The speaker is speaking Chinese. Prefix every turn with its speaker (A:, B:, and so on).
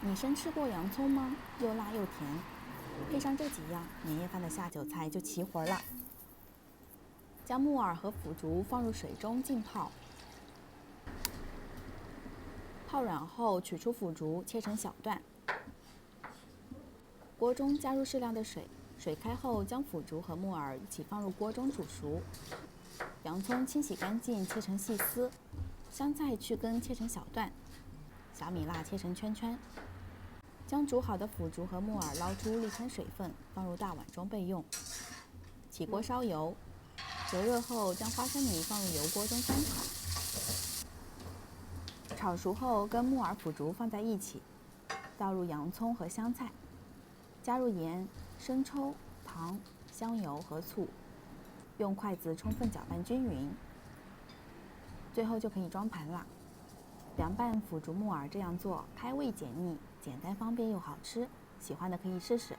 A: 你生吃过洋葱吗？又辣又甜，配上这几样，年夜饭的下酒菜就齐活了。将木耳和腐竹放入水中浸泡，泡软后取出腐竹，切成小段。锅中加入适量的水，水开后将腐竹和木耳一起放入锅中煮熟。洋葱清洗干净，切成细丝；香菜去根，切成小段；小米辣切成圈圈。将煮好的腐竹和木耳捞出，沥干水分，放入大碗中备用。起锅烧油，油热后将花生米放入油锅中翻炒。炒熟后，跟木耳、腐竹放在一起，倒入洋葱和香菜，加入盐、生抽、糖、香油和醋，用筷子充分搅拌均匀。最后就可以装盘了。凉拌腐竹木耳这样做，开胃解腻，简单方便又好吃，喜欢的可以试试。